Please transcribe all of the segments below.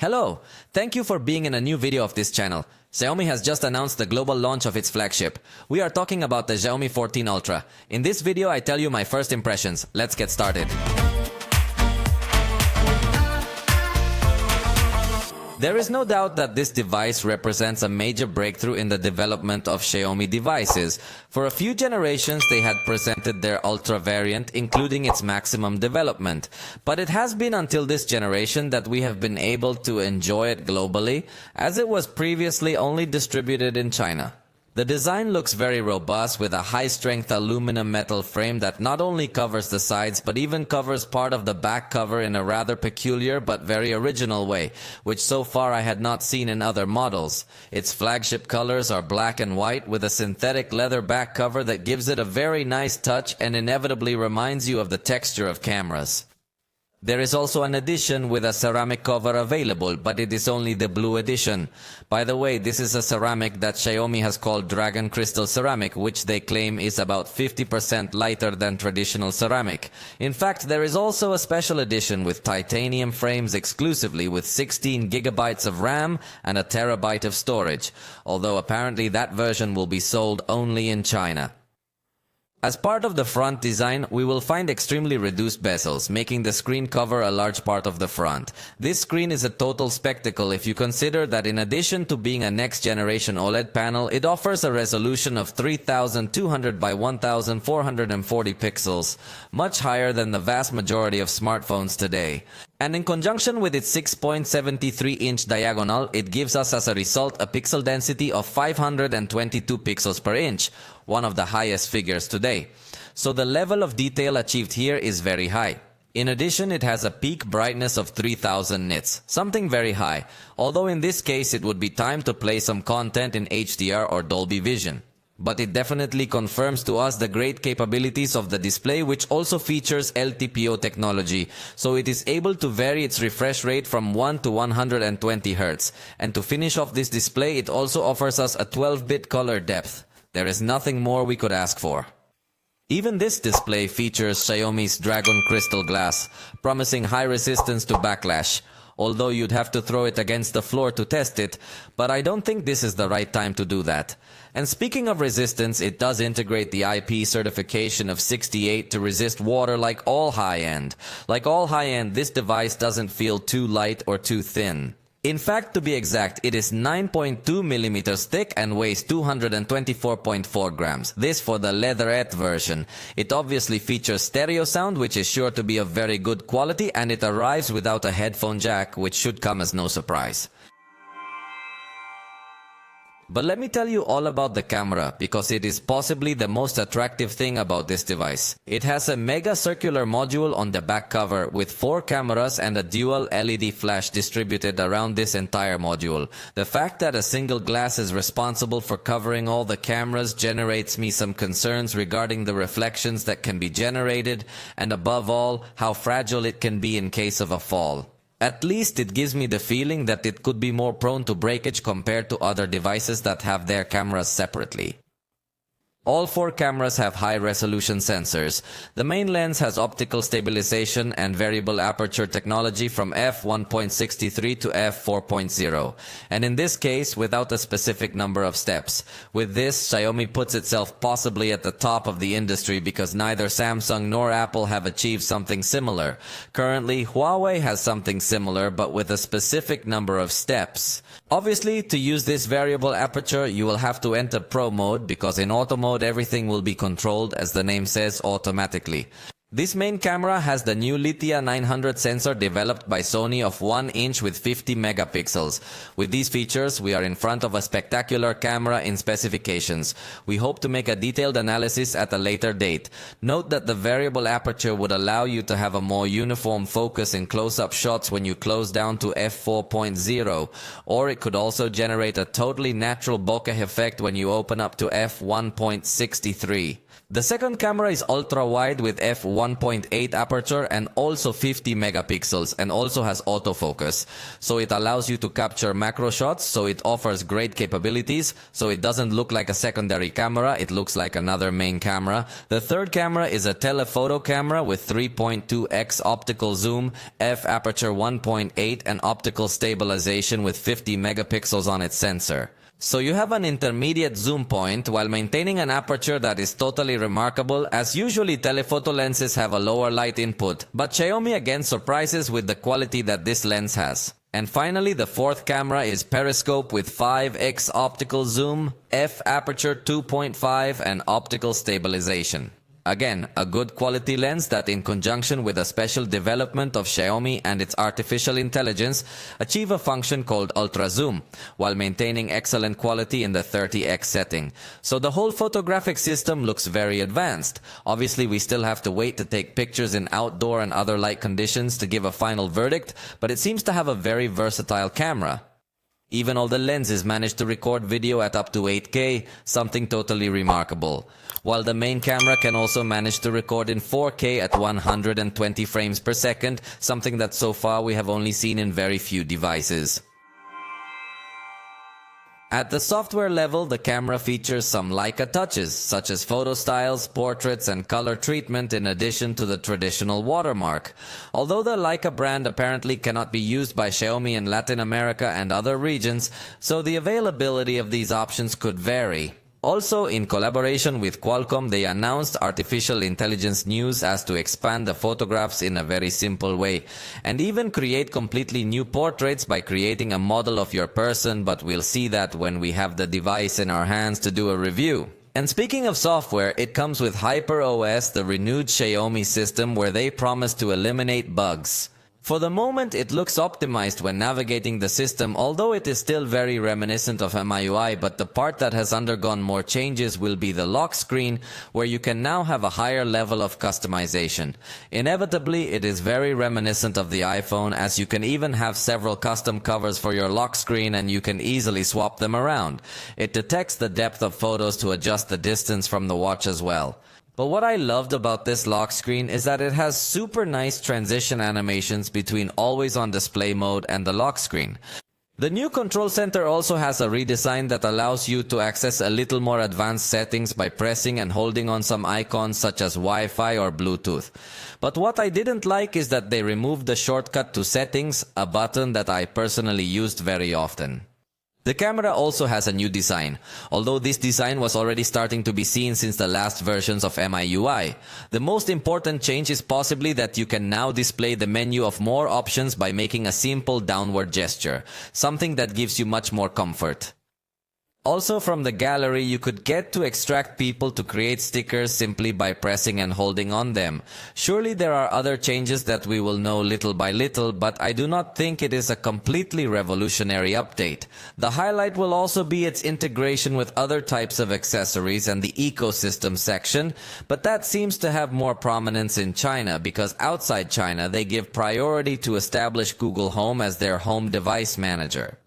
Hello! Thank you for being in a new video of this channel. Xiaomi has just announced the global launch of its flagship. We are talking about the Xiaomi 14 Ultra. In this video I tell you my first impressions. Let's get started. There is no doubt that this device represents a major breakthrough in the development of Xiaomi devices. For a few generations they had presented their Ultra variant, including its maximum development. But it has been until this generation that we have been able to enjoy it globally, as it was previously only distributed in China. The design looks very robust with a high-strength aluminum metal frame that not only covers the sides but even covers part of the back cover in a rather peculiar but very original way, which so far I had not seen in other models. Its flagship colors are black and white with a synthetic leather back cover that gives it a very nice touch and inevitably reminds you of the texture of cameras. There is also an edition with a ceramic cover available, but it is only the blue edition. By the way, this is a ceramic that Xiaomi has called Dragon Crystal Ceramic, which they claim is about 50% lighter than traditional ceramic. In fact, there is also a special edition with titanium frames exclusively with 16 gigabytes of RAM and a terabyte of storage, although apparently that version will be sold only in China. As part of the front design, we will find extremely reduced bezels, making the screen cover a large part of the front. This screen is a total spectacle if you consider that in addition to being a next-generation OLED panel, it offers a resolution of 3200 by 1440 pixels, much higher than the vast majority of smartphones today. And in conjunction with its 6.73-inch diagonal, it gives us as a result a pixel density of 522 pixels per inch, one of the highest figures today. So the level of detail achieved here is very high. In addition, it has a peak brightness of 3000 nits, something very high, although in this case it would be time to play some content in HDR or Dolby Vision. But it definitely confirms to us the great capabilities of the display, which also features LTPO technology, so it is able to vary its refresh rate from 1 to 120 Hz. And to finish off this display, it also offers us a 12-bit color depth. There is nothing more we could ask for. Even this display features Xiaomi's Dragon Crystal glass, promising high resistance to backlash, although you'd have to throw it against the floor to test it, but I don't think this is the right time to do that. And speaking of resistance, it does integrate the IP certification of 68 to resist water like all high-end. Like all high-end, this device doesn't feel too light or too thin. In fact, to be exact, it is 9.2 millimeters thick and weighs 224.4 grams. This for the leatherette version. It obviously features stereo sound, which is sure to be of very good quality, and it arrives without a headphone jack, which should come as no surprise. But let me tell you all about the camera, because it is possibly the most attractive thing about this device. It has a mega circular module on the back cover with 4 cameras and a dual LED flash distributed around this entire module. The fact that a single glass is responsible for covering all the cameras generates me some concerns regarding the reflections that can be generated, and above all, how fragile it can be in case of a fall. At least it gives me the feeling that it could be more prone to breakage compared to other devices that have their cameras separately. All 4 cameras have high-resolution sensors. The main lens has optical stabilization and variable aperture technology from f1.63 to f4.0, and in this case without a specific number of steps. With this, Xiaomi puts itself possibly at the top of the industry because neither Samsung nor Apple have achieved something similar. Currently, Huawei has something similar but with a specific number of steps. Obviously, to use this variable aperture, you will have to enter Pro mode because in Auto mode everything will be controlled, as the name says, automatically. This main camera has the new Lithia 900 sensor developed by Sony of 1 inch with 50 megapixels. With these features, we are in front of a spectacular camera in specifications. We hope to make a detailed analysis at a later date. Note that the variable aperture would allow you to have a more uniform focus in close-up shots when you close down to f4.0, or it could also generate a totally natural bokeh effect when you open up to f1.63. The second camera is ultra-wide with f1.8 aperture and also 50 megapixels and also has autofocus. So it allows you to capture macro shots, so it offers great capabilities, so it doesn't look like a secondary camera, it looks like another main camera. The third camera is a telephoto camera with 3.2x optical zoom, f-aperture 1.8 and optical stabilization with 50 megapixels on its sensor. So you have an intermediate zoom point while maintaining an aperture that is totally remarkable, as usually telephoto lenses have a lower light input, but Xiaomi again surprises with the quality that this lens has. And finally, the fourth camera is periscope with 5x optical zoom, f-aperture 2.5 and optical stabilization. Again, a good quality lens that in conjunction with a special development of Xiaomi and its artificial intelligence achieve a function called ultra zoom while maintaining excellent quality in the 30x setting. So the whole photographic system looks very advanced. Obviously we still have to wait to take pictures in outdoor and other light conditions to give a final verdict, but it seems to have a very versatile camera. Even all the lenses manage to record video at up to 8K, something totally remarkable. While the main camera can also manage to record in 4K at 120 frames per second, something that so far we have only seen in very few devices. At the software level, the camera features some Leica touches, such as photo styles, portraits, and color treatment in addition to the traditional watermark. Although the Leica brand apparently cannot be used by Xiaomi in Latin America and other regions, so the availability of these options could vary. Also, in collaboration with Qualcomm, they announced artificial intelligence news as to expand the photographs in a very simple way, and even create completely new portraits by creating a model of your person, but we'll see that when we have the device in our hands to do a review. And speaking of software, it comes with HyperOS, the renewed Xiaomi system where they promise to eliminate bugs. For the moment, it looks optimized when navigating the system, although it is still very reminiscent of MIUI, but the part that has undergone more changes will be the lock screen, where you can now have a higher level of customization. Inevitably, it is very reminiscent of the iPhone, as you can even have several custom covers for your lock screen and you can easily swap them around. It detects the depth of photos to adjust the distance from the watch as well. But what I loved about this lock screen is that it has super nice transition animations between always on display mode and the lock screen. The new control center also has a redesign that allows you to access a little more advanced settings by pressing and holding on some icons such as Wi-Fi or Bluetooth. But what I didn't like is that they removed the shortcut to settings, a button that I personally used very often. The camera also has a new design, although this design was already starting to be seen since the last versions of MIUI. The most important change is possibly that you can now display the menu of more options by making a simple downward gesture, something that gives you much more comfort. Also, from the gallery, you could get to extract people to create stickers simply by pressing and holding on them. Surely there are other changes that we will know little by little, but I do not think it is a completely revolutionary update. The highlight will also be its integration with other types of accessories and the ecosystem section, but that seems to have more prominence in China because outside China they give priority to establish Google Home as their home device manager.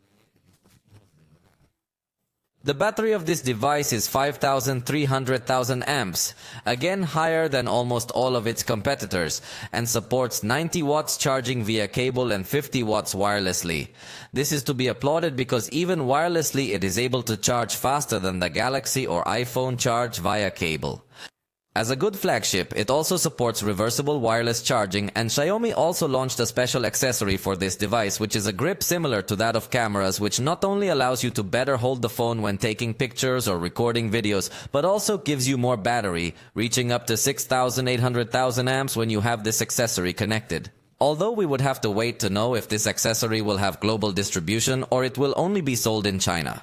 The battery of this device is 5,300,000 amps, again higher than almost all of its competitors, and supports 90 watts charging via cable and 50 watts wirelessly. This is to be applauded because even wirelessly it is able to charge faster than the Galaxy or iPhone charge via cable. As a good flagship, it also supports reversible wireless charging, and Xiaomi also launched a special accessory for this device, which is a grip similar to that of cameras, which not only allows you to better hold the phone when taking pictures or recording videos, but also gives you more battery, reaching up to 6,800,000 amps when you have this accessory connected. Although we would have to wait to know if this accessory will have global distribution or it will only be sold in China.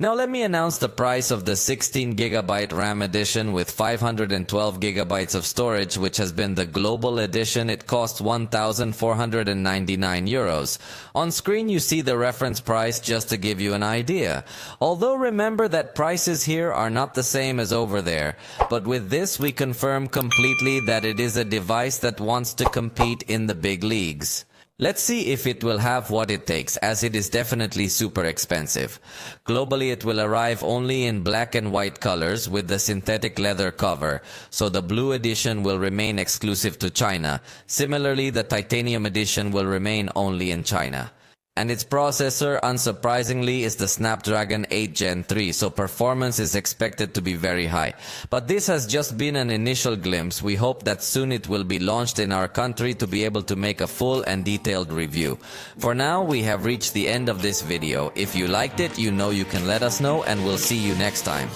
Now let me announce the price of the 16GB RAM edition with 512GB of storage, which has been the global edition. It costs €1,499. On screen you see the reference price just to give you an idea. Although remember that prices here are not the same as over there. But with this we confirm completely that it is a device that wants to compete in the big leagues. Let's see if it will have what it takes, as it is definitely super expensive. Globally, it will arrive only in black and white colors with the synthetic leather cover, so the blue edition will remain exclusive to China. Similarly, the titanium edition will remain only in China. And its processor, unsurprisingly, is the Snapdragon 8 Gen 3, so performance is expected to be very high. But this has just been an initial glimpse. We hope that soon it will be launched in our country to be able to make a full and detailed review. For now, we have reached the end of this video. If you liked it, you know you can let us know, and we'll see you next time.